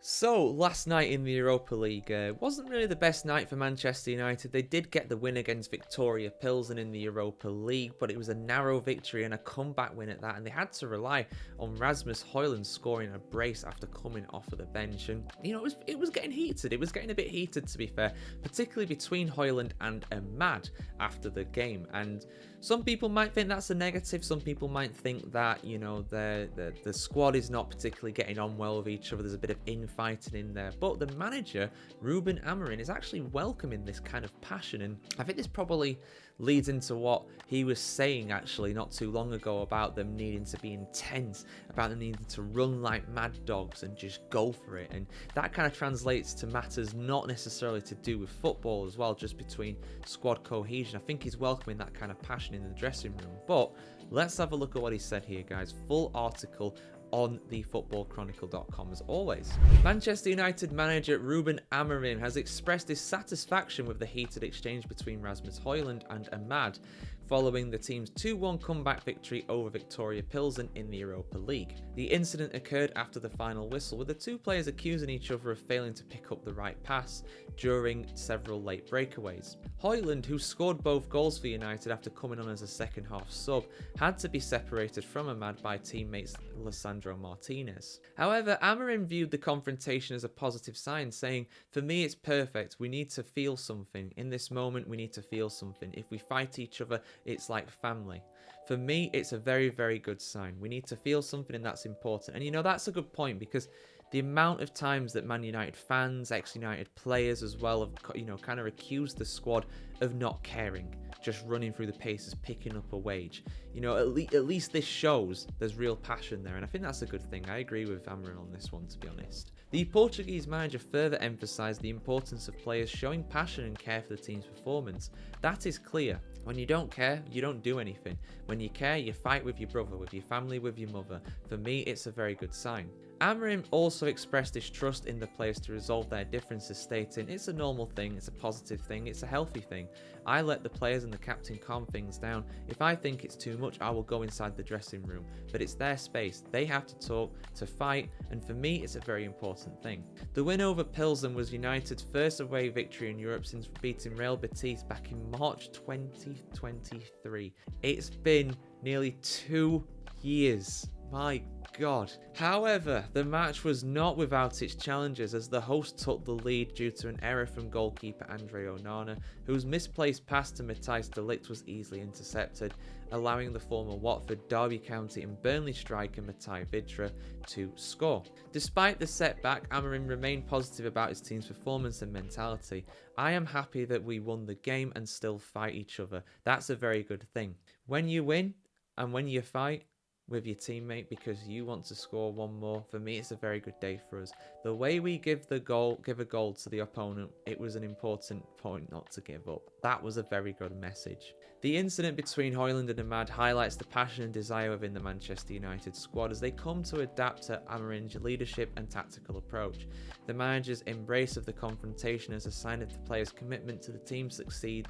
So, last night in the Europa League wasn't really the best night for Manchester United. They did get the win against Viktoria Plzen in the Europa League, but it was a narrow victory and a comeback win at that, and they had to rely on Rasmus Hojlund scoring a brace after coming off of the bench. And, you know, it was getting heated. It was getting a bit heated, to be fair, particularly between Hojlund and Amad after the game. And some people might think that's a negative. Some people might think that, you know, the squad is not particularly getting on well with each other. There's a bit of infighting in there. But the manager, Ruben Amorim, is actually welcoming this kind of passion. And I think this probably leads into what he was saying actually not too long ago about them needing to be intense, about them needing to run like mad dogs and just go for it. And that kind of translates to matters not necessarily to do with football as well, just between squad cohesion. I think he's welcoming that kind of passion in the dressing room. But let's have a look at what he said here, guys. Full article on thefootballchronicle.com as always. Manchester United manager Ruben Amorim has expressed his satisfaction with the heated exchange between Rasmus Hojlund and Amad following the team's 2-1 comeback victory over Viktoria Plzen in the Europa League. The incident occurred after the final whistle, with the two players accusing each other of failing to pick up the right pass during several late breakaways. Hojlund, who scored both goals for United after coming on as a second half sub, had to be separated from Amad by teammates Lisandro Martinez. However, Amorim viewed the confrontation as a positive sign, saying, "For me it's perfect, we need to feel something. In this moment we need to feel something. If we fight each other, it's like family. For me, it's a very, very good sign. We need to feel something, and that's important." And you know, that's a good point, because the amount of times that Man United fans, ex-United players as well, have, you know, kind of accused the squad of not caring, just running through the paces, picking up a wage. You know, at least this shows there's real passion there, and I think that's a good thing. I agree with Amorim on this one, to be honest. The Portuguese manager further emphasised the importance of players showing passion and care for the team's performance. That is clear. When you don't care, you don't do anything. When you care, you fight with your brother, with your family, with your mother. For me, it's a very good sign. Amorim also expressed his trust in the players to resolve their differences, stating, "It's a normal thing, it's a positive thing, it's a healthy thing. I let the players and the captain calm things down. If I think it's too much, I will go inside the dressing room. But it's their space. They have to talk, to fight, and for me, it's a very important thing." The win over Pilsen was United's first away victory in Europe since beating Real Betis back in March 2023. It's been nearly 2 years. My God. However, the match was not without its challenges, as the host took the lead due to an error from goalkeeper Andre Onana, whose misplaced pass to Matthijs de Ligt was easily intercepted, allowing the former Watford, Derby County and Burnley striker Matthijs Vidra to score. Despite the setback, Amorim remained positive about his team's performance and mentality. "I am happy that we won the game and still fight each other. That's a very good thing. When you win and when you fight with your teammate because you want to score one more, for me it's a very good day for us. The way we give a goal to the opponent, it was an important point not to give up." That was a very good message. The incident between Hojlund and Amad highlights the passion and desire within the Manchester United squad as they come to adapt to Amorim's leadership and tactical approach. The manager's embrace of the confrontation as a sign of the players' commitment to the team's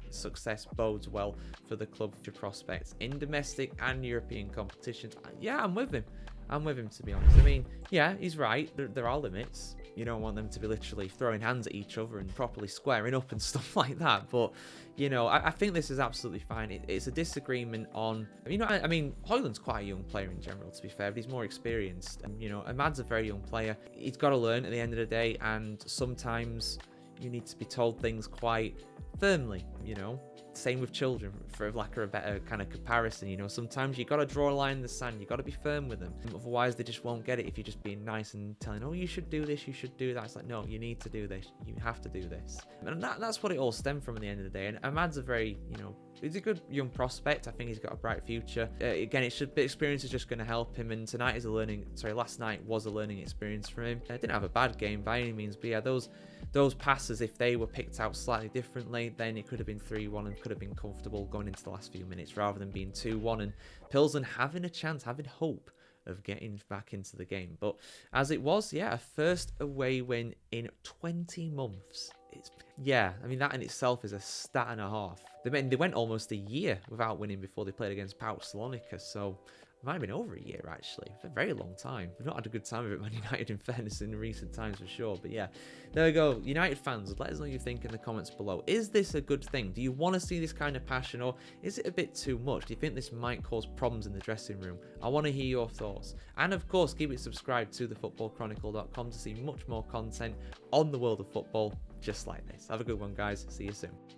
success bodes well for the club's prospects in domestic and European competitions. Yeah, I'm with him, to be honest. I mean, yeah, he's right. There are limits. You don't want them to be literally throwing hands at each other and properly squaring up and stuff like that. But, you know, I think this is absolutely fine. It's a disagreement on, you know, I mean, Hojlund's quite a young player in general, to be fair, but he's more experienced. And, you know, Amad's a very young player. He's got to learn at the end of the day, and sometimes you need to be told things quite firmly, you know. Same with children, for lack of a better kind of comparison. You know, sometimes you got to draw a line in the sand. You got to be firm with them. Otherwise, they just won't get it if you're just being nice and telling, "Oh, you should do this, you should do that." It's like, no, you need to do this. You have to do this. And that's what it all stemmed from at the end of the day. And Amad's a very, you know, he's a good young prospect. I think he's got a bright future. Again, experience is just going to help him. And last night was a learning experience for him. Didn't have a bad game by any means, but yeah, those passes, if they were picked out slightly differently, then it could have been 3-1 and could have been comfortable going into the last few minutes rather than being 2-1 and Pilsen having a chance, having hope of getting back into the game. But as it was, yeah, a first away win in 20 months. I mean, that in itself is a stat and a half. They went almost a year without winning before they played against PAOK Salonika, so might have been over a year actually, for a very long time. We've not had a good time of it, Man United, in fairness, in recent times for sure. But yeah, there we go. United fans, let us know what you think in the comments below. Is this a good thing? Do you want to see this kind of passion, or is it a bit too much? Do you think this might cause problems in the dressing room? I want to hear your thoughts. And of course, keep it subscribed to thefootballchronicle.com to see much more content on the world of football just like this. Have a good one, guys. See you soon.